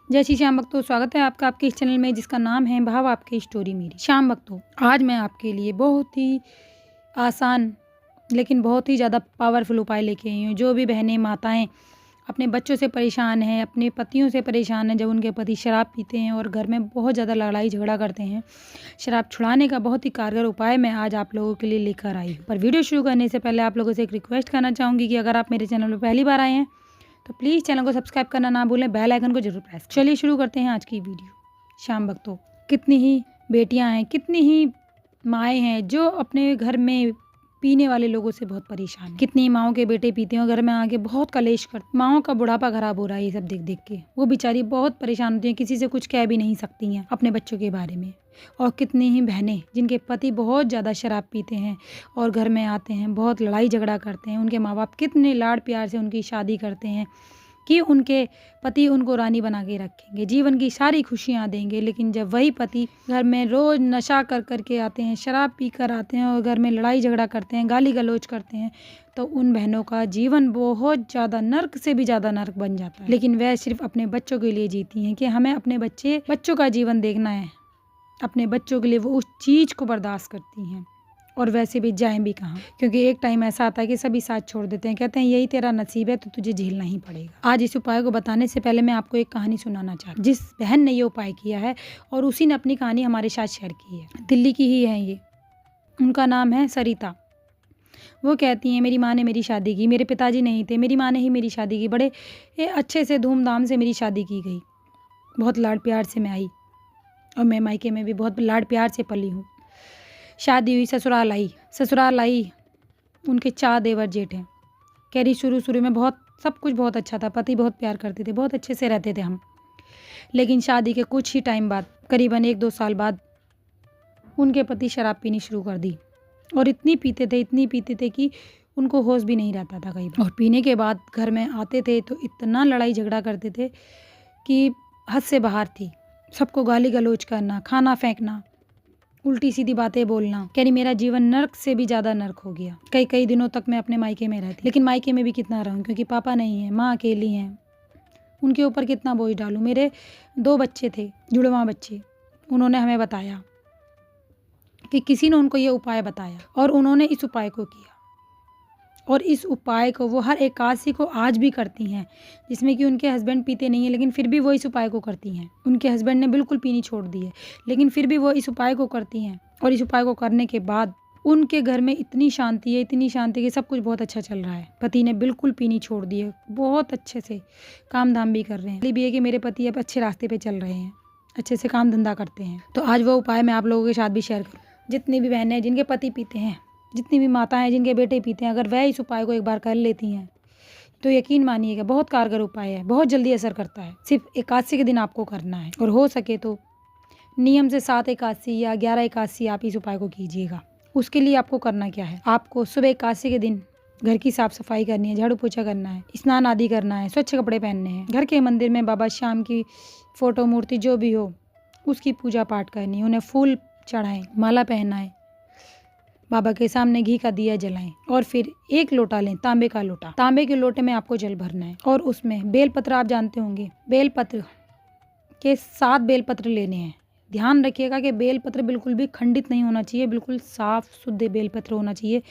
जय श्री श्याम भक्तों, स्वागत है आपका आपके इस चैनल में जिसका नाम है भाव आपकी स्टोरी मेरी। श्याम भक्तों, आज मैं आपके लिए बहुत ही आसान लेकिन बहुत ही ज़्यादा पावरफुल उपाय लेके आई हूँ। जो भी बहनें माताएं अपने बच्चों से परेशान हैं, अपने पतियों से परेशान हैं, जब उनके पति शराब पीते हैं और घर में बहुत ज़्यादा लड़ाई झगड़ा करते हैं, शराब छुड़ाने का बहुत ही कारगर उपाय मैं आज आप लोगों के लिए लेकर आई हूँ। पर वीडियो शुरू करने से पहले आप लोगों से एक रिक्वेस्ट करना चाहूँगी कि अगर आप मेरे चैनल पर पहली बार आए हैं तो प्लीज़ चैनल को सब्सक्राइब करना ना भूलें, बेल आइकन को जरूर प्रेस। चलिए शुरू करते हैं आज की वीडियो। श्याम भक्तों, कितनी ही बेटियां हैं, कितनी ही माएँ हैं जो अपने घर में पीने वाले लोगों से बहुत परेशान हैं। कितनी माओं के बेटे पीते हैं और घर में आके बहुत कलेश करते। माओं का बुढ़ापा खराब हो रहा है ये सब देख देख के। वो बेचारी बहुत परेशान होती हैं, किसी से कुछ कह भी नहीं सकती हैं अपने बच्चों के बारे में। और कितनी ही बहनें जिनके पति बहुत ज़्यादा शराब पीते हैं और घर में आते हैं, बहुत लड़ाई झगड़ा करते हैं। उनके माँ बाप कितने लाड़ प्यार से उनकी शादी करते हैं कि उनके पति उनको रानी बना के रखेंगे, जीवन की सारी खुशियाँ देंगे। लेकिन जब वही पति घर में रोज़ नशा कर करके आते हैं, शराब पी कर आते हैं और घर में लड़ाई झगड़ा करते हैं, गाली गलौज करते हैं, तो उन बहनों का जीवन बहुत ज़्यादा नर्क से भी ज़्यादा नर्क बन जाता है। लेकिन वह सिर्फ अपने बच्चों के लिए जीती हैं कि हमें अपने बच्चों का जीवन देखना है। अपने बच्चों के लिए वो उस चीज़ को बर्दाश्त करती हैं और वैसे भी जाएं भी कहाँ, क्योंकि एक टाइम ऐसा आता है कि सभी साथ छोड़ देते हैं, कहते हैं यही तेरा नसीब है तो तुझे झेलना ही पड़ेगा। आज इस उपाय को बताने से पहले मैं आपको एक कहानी सुनाना चाहती हूँ जिस बहन ने ये उपाय किया है और उसी ने अपनी कहानी हमारे साथ शेयर की है। दिल्ली की ही है ये, उनका नाम है सरिता। वो कहती हैं मेरी माँ ने मेरी शादी की, मेरे पिताजी नहीं थे, मेरी माँ ने ही मेरी शादी की, बड़े अच्छे से धूमधाम से मेरी शादी की गई, बहुत लाड़ प्यार से मैं आई और मैं मायके में भी बहुत लाड़ प्यार से पली हूँ। शादी हुई, ससुराल आई, उनके 4 देवर जेठ हैं। कह रही शुरू में बहुत सब कुछ बहुत अच्छा था, पति बहुत प्यार करते थे, बहुत अच्छे से रहते थे हम। लेकिन शादी के कुछ ही टाइम बाद, करीबन 1-2 साल बाद, उनके पति शराब पीनी शुरू कर दी और इतनी पीते थे कि उनको होश भी नहीं रहता था कई बार। और पीने के बाद घर में आते थे तो इतना लड़ाई झगड़ा करते थे कि हद से बाहर थी। सबको गाली गलौज करना, खाना फेंकना, उल्टी सीधी बातें बोलना। कह रही मेरा जीवन नर्क से भी ज़्यादा नर्क हो गया। कई दिनों तक मैं अपने मायके में रहती, लेकिन मायके में भी कितना रहूं, क्योंकि पापा नहीं है, माँ अकेली हैं, उनके ऊपर कितना बोझ डालूं। मेरे 2 बच्चे थे, जुड़वा बच्चे। उन्होंने हमें बताया कि किसी ने उनको ये उपाय बताया और उन्होंने इस उपाय को किया और इस उपाय को वो हर एकादशी को आज भी करती हैं, जिसमें कि उनके हस्बैंड पीते नहीं हैं लेकिन फिर भी वो इस उपाय को करती हैं। उनके हस्बैंड ने बिल्कुल पीनी छोड़ दी है लेकिन फिर भी वो इस उपाय को करती हैं और इस उपाय को करने के बाद उनके घर में इतनी शांति कि सब कुछ बहुत अच्छा चल रहा है। पति ने बिल्कुल पीनी छोड़ दी है, बहुत अच्छे से काम धाम भी कर रहे हैं। भी है कि मेरे पति अब अच्छे रास्ते पर चल रहे हैं, अच्छे से काम धंधा करते हैं। तो आज वो उपाय मैं आप लोगों के साथ भी शेयर करूँ। जितनी भी बहनें जिनके पति पीते हैं, जितनी भी माताएं हैं जिनके बेटे पीते हैं, अगर वह इस उपाय को एक बार कर लेती हैं तो यकीन मानिएगा बहुत कारगर उपाय है, बहुत जल्दी असर करता है। सिर्फ एकादशी के दिन आपको करना है और हो सके तो नियम से 7 एकादशी या 11 एकादशी आप इस उपाय को कीजिएगा। उसके लिए आपको करना क्या है, आपको सुबह एकादशी के दिन घर की साफ सफाई करनी है, झाड़ू पोछा करना है, स्नान आदि करना है, स्वच्छ कपड़े पहनने हैं, घर के मंदिर में बाबा श्याम की फोटो मूर्ति जो भी हो उसकी पूजा पाठ करनी है, उन्हें फूल चढ़ाएं, माला पहनाएं, बाबा के सामने घी का दिया जलाएं और फिर 1 लोटा लें, तांबे का लोटा। तांबे के लोटे में आपको जल भरना है और उसमें बेलपत्र, आप जानते होंगे बेलपत्र के 7 बेलपत्र लेने हैं। ध्यान रखिएगा कि बेलपत्र बिल्कुल भी खंडित नहीं होना चाहिए, बिल्कुल साफ शुद्ध बेलपत्र होना चाहिए,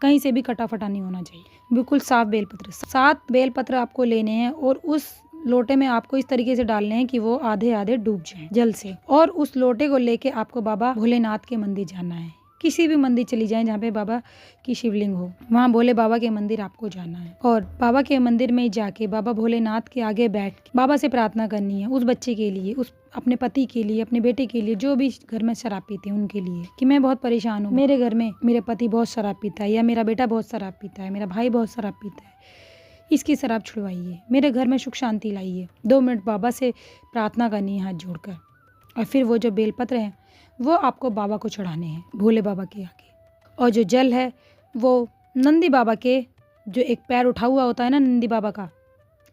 कहीं से भी कटा फटा नहीं होना चाहिए, बिल्कुल साफ बेलपत्र। 7 बेलपत्र आपको लेने हैं और उस लोटे में आपको इस तरीके से डालने हैं कि वो आधे आधे डूब जाएं जल से। और उस लोटे को लेके आपको बाबा भोलेनाथ के मंदिर जाना है। किसी भी मंदिर चली जाएं जहाँ पे बाबा की शिवलिंग हो, वहाँ भोले बाबा के मंदिर आपको जाना है और बाबा के मंदिर में जाके बाबा भोलेनाथ के आगे बैठ के बाबा से प्रार्थना करनी है उस बच्चे के लिए, उस अपने पति के लिए, अपने बेटे के लिए, जो भी घर में शराब पीते हैं उनके लिए, कि मैं बहुत परेशान हूँ, मेरे घर में मेरे पति बहुत शराब पीता है या मेरा बेटा बहुत शराब पीता है, मेरा भाई बहुत शराब पीता है, इसकी शराब छुड़वाइए, मेरे घर में सुख शांति लाइए। 2 मिनट बाबा से प्रार्थना करनी है हाथ जोड़कर और फिर वो जो बेलपत्र हैं वो आपको बाबा को चढ़ाने हैं, भोले बाबा के आगे। और जो जल है वो नंदी बाबा के, जो एक पैर उठा हुआ होता है ना नंदी बाबा का,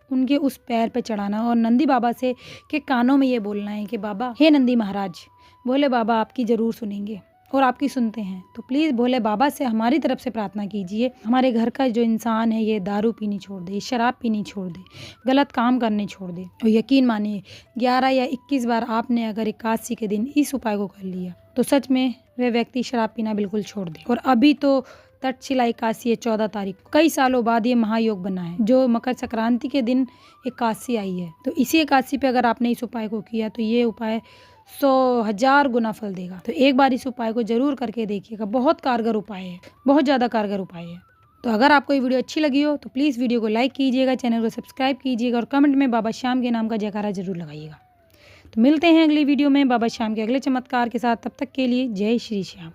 उनके उस पैर पे चढ़ाना और नंदी बाबा से के कानों में ये बोलना है कि बाबा, हे नंदी महाराज, भोले बाबा आपकी ज़रूर सुनेंगे, और आपकी सुनते हैं, तो प्लीज़ भोले बाबा से हमारी तरफ से प्रार्थना कीजिए, हमारे घर का जो इंसान है ये दारू पीनी छोड़ दे, शराब पीनी छोड़ दे, गलत काम करने छोड़ दे। और यकीन मानिए 11 या 21 बार आपने अगर एकादशी के दिन इस उपाय को कर लिया तो सच में वह व्यक्ति शराब पीना बिल्कुल छोड़ दे। और अभी तो तक्षशिला एकादशी है 14 तारीख, कई सालों बाद ये महायोग बना है जो मकर संक्रांति के दिन एकादशी आई है। तो इसी एकादशी पे अगर आपने इस उपाय को किया तो ये उपाय 100,000 गुना फल देगा। तो एक बार इस उपाय को जरूर करके देखिएगा, बहुत कारगर उपाय है, बहुत ज़्यादा कारगर उपाय है। तो अगर आपको ये वीडियो अच्छी लगी हो तो प्लीज़ वीडियो को लाइक कीजिएगा, चैनल को सब्सक्राइब कीजिएगा और कमेंट में बाबा श्याम के नाम का जयकारा जरूर लगाइएगा। तो मिलते हैं अगली वीडियो में बाबा श्याम के अगले चमत्कार के साथ, तब तक के लिए जय श्री श्याम।